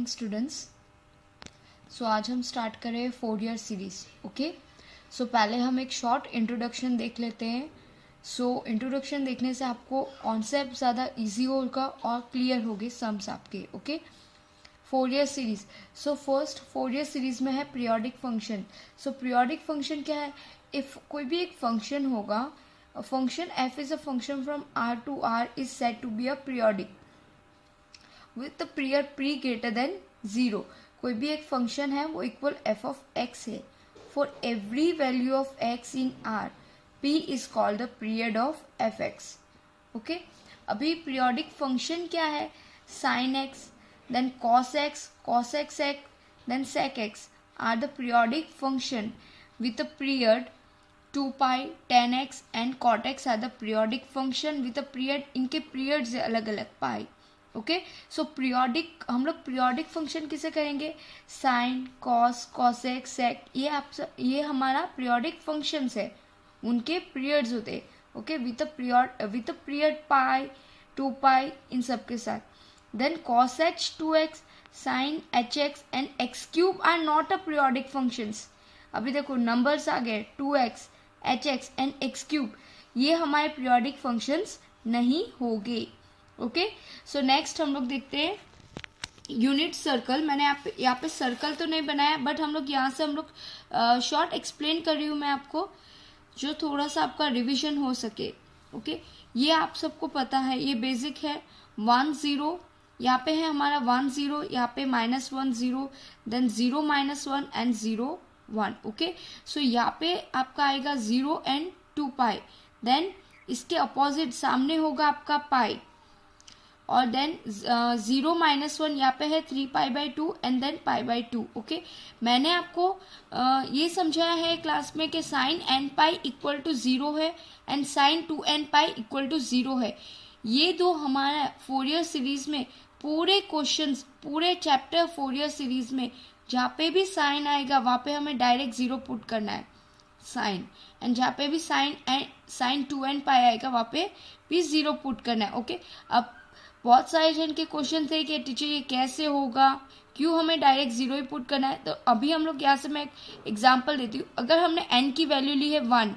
Morning students. सो आज हम start करें फोरियर सीरीज। ओके, सो पहले हम एक शॉर्ट इंट्रोडक्शन देख लेते हैं। सो इंट्रोडक्शन देखने से आपको कॉन्सेप्ट ज़्यादा इजी होगा और क्लियर होंगे सम्स आपके। Okay, Fourier series. So first Fourier series में है पीरियोडिक फंक्शन। सो पीरियोडिक फंक्शन क्या है? इफ कोई भी एक फंक्शन होगा, function f is a function from r to r is said to be a periodic with the period p greater than 0। कोई भी एक फंक्शन है वो इक्वल f of x है। For every value of x in r, p is called the period of fx। Okay, अभी periodic function क्या है? sin x, then cos x, cos x, then sec x are the periodic function with a period 2 pi, tan x and cot x are the periodic function with a period, इनके periods अलग अलग पाई। Okay, सो periodic, हम लोग periodic function किसे करेंगे? Sign, cos, cosec, सेक, ये हमारा periodic functions है, उनके पीरियड्स होते हैं। Okay, with a period pi, 2 pi, इन सब के साथ। Then cos h 2x, sine h x and x cube are not a periodic functions. अभी देखो नंबर्स आ गए 2x, h x and x cube, ये हमारे पीरियोडिक फंक्शंस नहीं होंगे। ओके, सो नेक्स्ट हम लोग देखते हैं यूनिट सर्कल। मैंने यहाँ पे सर्कल तो नहीं बनाया, बट हम लोग यहाँ से हम लोग शॉर्ट एक्सप्लेन कर रही हूँ मैं आपको, जो थोड़ा सा आपका रिवीजन हो सके। ओके, ये आप सबको पता है, ये बेसिक है। 1 0, यहाँ पे है हमारा 1 0, यहाँ पे -1 0, देन 0 -1 एंड 0 1। ओके, सो यहाँ पे आपका आएगा 0 एंड 2 पाई, देन इसके अपोजिट सामने होगा आपका पाई, और देन 0 -1 यहाँ पे है 3 pi by 2 and then pi by 2। Okay, मैंने आपको ये समझाया है क्लास में कि sine n pi equal to 0 है and sine 2 n pi equal to 0 है। ये दो हमारा फोरियर सीरीज में पूरे क्वेश्चंस, पूरे चैप्टर फोरियर सीरीज में जहाँ पे भी साइन आएगा वहाँ पे हमें डायरेक्ट 0 पुट करना है, साइन, एंड जहाँ पे भी साइन 2 एन पाई आएगा वहाँ पे भी 0 पुट करना है। ओके, अब बहुत सारे जन के क्वेश्चन थे कि टीचर ये कैसे होगा, क्यों हमें डायरेक्ट 0 ही पुट करना है? तो अभी हम लोग यहाँ से मैं एक एग्जाम्पल देती हूँ। अगर हमने n की वैल्यू ली है 1,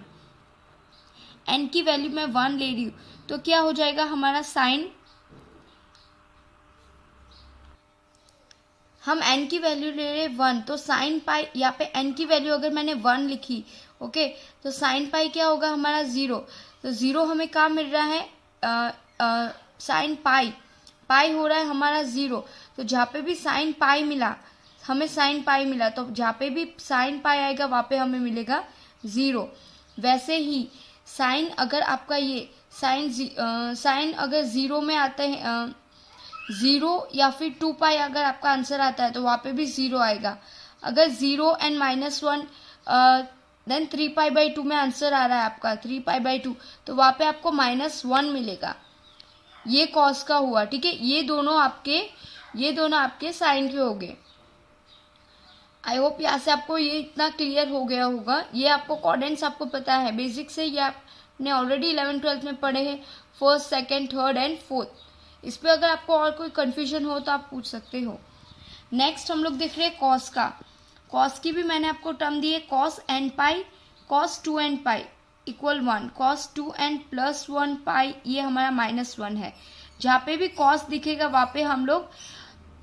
n की वैल्यू मैं 1 ले रही हूँ, तो क्या हो जाएगा हमारा साइन, हम n की वैल्यू ले रहे 1, तो साइन पाई, यहाँ पे n की वैल्यू अगर मैंने 1 लिखी, ओके, तो साइन पाई क्या होगा हमारा 0। तो 0 हमें कहाँ मिल रहा है? साइन पाई, पाई हो रहा है हमारा 0, तो जहाँ पे भी साइन पाई मिला, हमें साइन पाई मिला, तो जहाँ पे भी साइन पाई आएगा वहाँ पे हमें मिलेगा 0। वैसे ही साइन, अगर आपका ये साइन अगर 0 में आता है, 0 या फिर 2 पाई अगर आपका आंसर आता है तो वहाँ पे भी 0 आएगा। अगर 0 एंड -1 देन 3 पाई बाई 2 में आंसर आ रहा है आपका 3 पाई बाई 2, तो वहाँ पे आपको -1 मिलेगा। ये कॉस का हुआ, ठीक है। ये दोनों आपके साइन के हो गए। आई होप यहाँ से आपको ये इतना क्लियर हो गया होगा। ये आपको कॉर्डेंट्स आपको पता है बेसिक से, ये आपने ऑलरेडी 11th 12th में पढ़े हैं, first, second, third and fourth. इस पर अगर आपको और कोई कंफ्यूजन हो तो आप पूछ सकते हो। नेक्स्ट हम लोग देख रहे हैं कॉस का। कॉस की भी मैंने आपको टर्म दी है, cos n pi, cos 2 n pi equal 1, cos 2 n plus 1 pi, ये हमारा -1 है। जहाँ पे भी कॉस दिखेगा वहाँ पे हम लोग,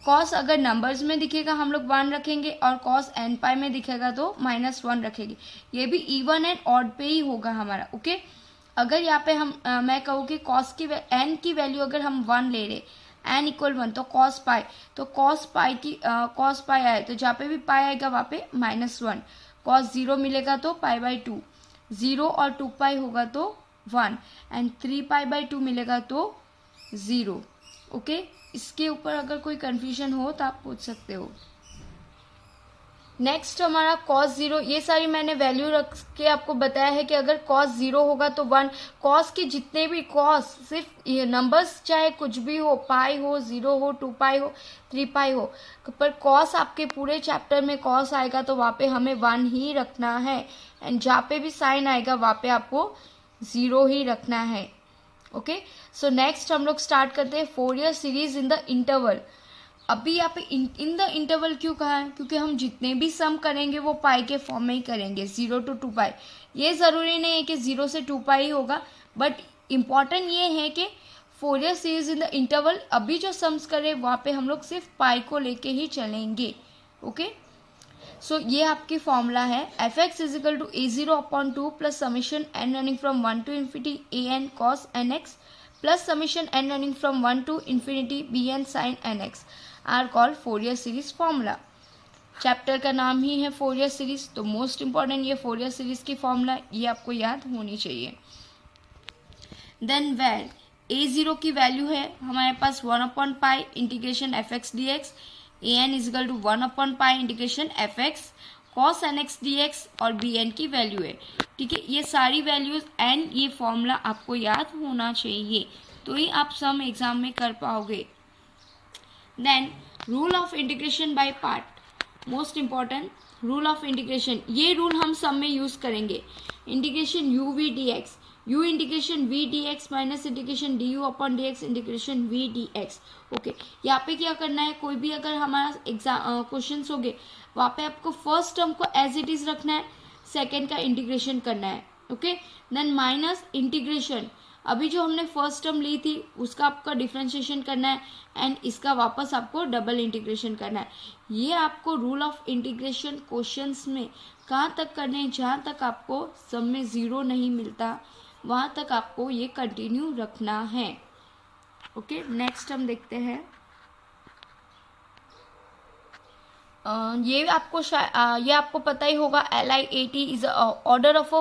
कॉस अगर नंबर्स में दिखेगा हम लोग 1 रखेंगे, और कॉस एन पाई में दिखेगा तो -1 रखेंगे। ये भी इवन एंड ऑड पे ही होगा हमारा। ओके, अगर यहाँ पे मैं कहूँ कि कॉस की एन की वैल्यू अगर हम 1 ले रहे, एन इक्वल 1, तो कॉस पाई, तो कॉस पाई आए, तो जहाँ पे भी पाई आएगा वहाँ पे -1, कॉस 0 मिलेगा तो पाई बाई 2, 0 और 2 पाई होगा तो 1, एंड 3 पाई बाई 2 मिलेगा तो 0। ओके, इसके ऊपर अगर कोई कंफ्यूजन हो तो आप पूछ सकते हो। नेक्स्ट हमारा cos 0, ये सारी मैंने वैल्यू रख के आपको बताया है कि अगर cos 0 होगा तो 1, cos के जितने भी cos, सिर्फ ये नंबर्स चाहे कुछ भी हो, पाई हो, 0 हो, 2 पाई हो, 3 पाई हो, पर cos आपके पूरे चैप्टर में cos आएगा तो वहाँ पे हमें 1 ही रखना है, एंड जहाँ पे भी साइन आएगा वहाँ पे आपको 0 ही रखना है। ओके, सो नेक्स्ट हम लोग स्टार्ट करते हैं Fourier series in the interval. अभी यहाँ पे इन द इंटरवल क्यों कहा है, क्योंकि हम जितने भी सम करेंगे वो पाई के फॉर्म में ही करेंगे, 0 to 2 पाई। ये ज़रूरी नहीं है कि 0 से 2 पाई होगा, बट इम्पॉर्टेंट ये है कि Fourier series in the interval अभी जो सम्स करें वहाँ पे हम लोग सिर्फ पाई को लेके ही चलेंगे। ओके, सो ये आपकी फॉर्मूला है f x is equal to a0/2 plus summation n running from 1 to infinity an cos nx plus summation n running from 1 to infinity bn sin nx are called Fourier series formula. Chapter का नाम ही है Fourier series, तो most important ये Fourier series की formula ये आपको याद होनी चाहिए। देन वेर a0 की वैल्यू है हमारे पास 1/पाई integration f x d x, an is equal to 1/पाई integration f x cos n x d x और bn की वैल्यू है। ठीक है, ये सारी वैल्यूज एंड ये फॉर्मूला आपको याद होना चाहिए, तो ही आप सम एग्जाम में कर पाओगे। Then rule of integration by part, most important rule of integration, ये रूल हम सम में यूज करेंगे। Integration u v d x, u integration v d x minus integration d u upon d x integration v d x. Okay, यहाँ पे क्या करना है, कोई भी अगर हमारा एग्जाम क्वेश्चन हो गए वहाँ पे आपको फर्स्ट टर्म को एज इट इज रखना है, सेकेंड का इंटीग्रेशन करना है। ओके, देन माइनस इंटीग्रेशन, अभी जो हमने फर्स्ट टर्म ली थी उसका आपका डिफ्रेंशिएशन करना है एंड इसका वापस आपको डबल इंटीग्रेशन करना है। ये आपको रूल ऑफ इंटीग्रेशन क्वेश्चंस में कहाँ तक करने हैं, जहाँ तक आपको सम में 0 नहीं मिलता वहाँ तक आपको ये कंटिन्यू रखना है। ओके, नेक्स्ट हम देखते हैं। ये आपको पता ही होगा, LIAT is order of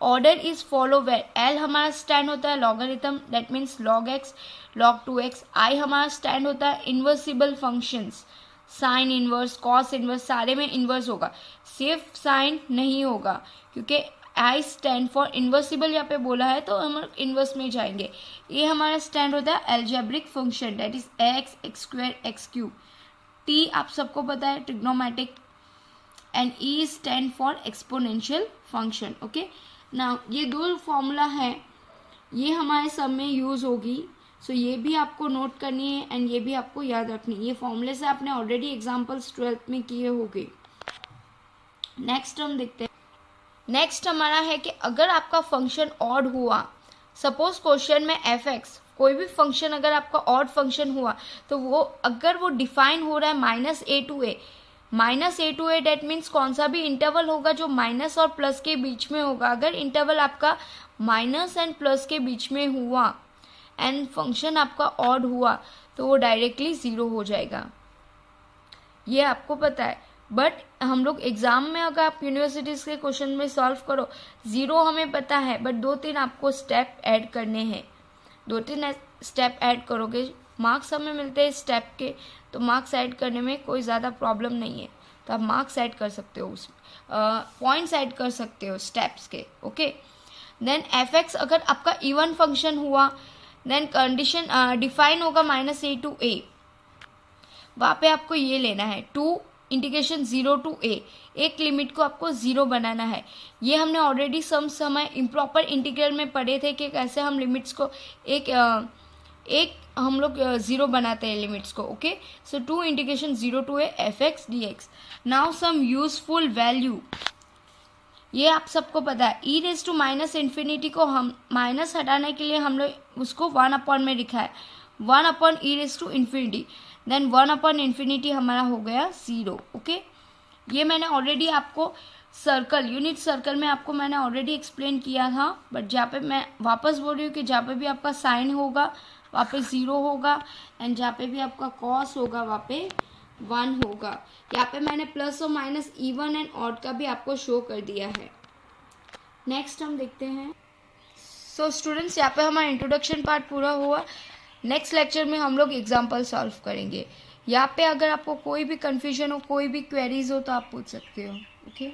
order is follow where L हमारा स्टैंड होता है logarithm, that means log x log 2x। I हमारा स्टैंड होता है invertible functions, sine inverse cos inverse सारे में इनवर्स होगा, सिर्फ साइन नहीं होगा क्योंकि I स्टैंड फॉर इन्वर्सिबल यहाँ पे बोला है तो हम इनवर्स में जाएंगे। ये हमारा स्टैंड होता है algebraic function, that is x square x cube. T आप सबको पता है trigonometric, and E stand for exponential function. Okay, now ये दो फॉर्मूला है, ये हमारे सब में यूज होगी, सो ये भी आपको नोट करनी है एंड ये भी आपको याद रखनी है। ये फॉर्मूले से आपने ऑलरेडी एग्जांपल्स 12th में किए होंगे। नेक्स्ट हम देखते हैं। नेक्स्ट हमारा है कि अगर आपका फंक्शन ऑड हुआ, सपोज क्वेश्चन में एफ एक्स कोई भी फंक्शन अगर आपका ऑड फंक्शन हुआ तो वो अगर वो डिफाइन हो रहा है -a to a, that means कौन सा भी इंटरवल होगा जो माइनस और प्लस के बीच में होगा। अगर इंटरवल आपका माइनस एंड प्लस के बीच में हुआ एंड फंक्शन आपका ऑड हुआ तो वो डायरेक्टली 0 हो जाएगा, ये आपको पता है। बट हम लोग एग्जाम में अगर आप यूनिवर्सिटीज के क्वेश्चन में सॉल्व करो, 0 हमें पता है बट 2-3 आपको स्टेप ऐड करने हैं, 2-3 स्टेप ऐड करोगे, मार्क्स हमें मिलते हैं स्टेप के, तो मार्क्स ऐड करने में कोई ज़्यादा प्रॉब्लम नहीं है, तो आप मार्क्स ऐड कर सकते हो, उसमें पॉइंट्स ऐड कर सकते हो स्टेप्स के। ओके, देन एफ एक्स अगर आपका इवन फंक्शन हुआ देन कंडीशन डिफाइन होगा -a to a, वहाँ पे आपको ये लेना है 2 इंटीग्रेशन 0 to a, एक लिमिट को आपको 0 बनाना है। ये हमने ऑलरेडी सम समय इम्प्रॉपर इंटीग्रल में पढ़े थे कि कैसे हम लिमिट्स को एक हम लोग 0 बनाते हैं लिमिट्स को। Okay, so 2 integration 0 to a f x d x. Now some useful value, ये आप सबको पता है, e raise to minus infinity को हम माइनस हटाने के लिए हम लोग उसको 1 में लिखा है, 1 e raise to infinity, then 1 infinity हमारा हो गया 0। ओके, ये मैंने ऑलरेडी आपको सर्कल यूनिट सर्कल में आपको मैंने ऑलरेडी एक्सप्लेन किया था, बट जहाँ पे मैं वापस बोल रही हूँ कि जहाँ पे भी आपका साइन होगा वहाँ पे 0 होगा एंड जहाँ पे भी आपका कॉस होगा वहाँ पे 1 होगा। यहाँ पे मैंने प्लस और माइनस इवन एंड ऑड का भी आपको शो कर दिया है। नेक्स्ट हम देखते हैं। सो स्टूडेंट्स, यहाँ पे हमारा इंट्रोडक्शन पार्ट पूरा हुआ। नेक्स्ट लेक्चर में हम लोग एग्जाम्पल सॉल्व करेंगे। यहाँ पे अगर आपको कोई भी कन्फ्यूजन हो, कोई भी क्वेरीज हो तो आप पूछ सकते हो। ओके।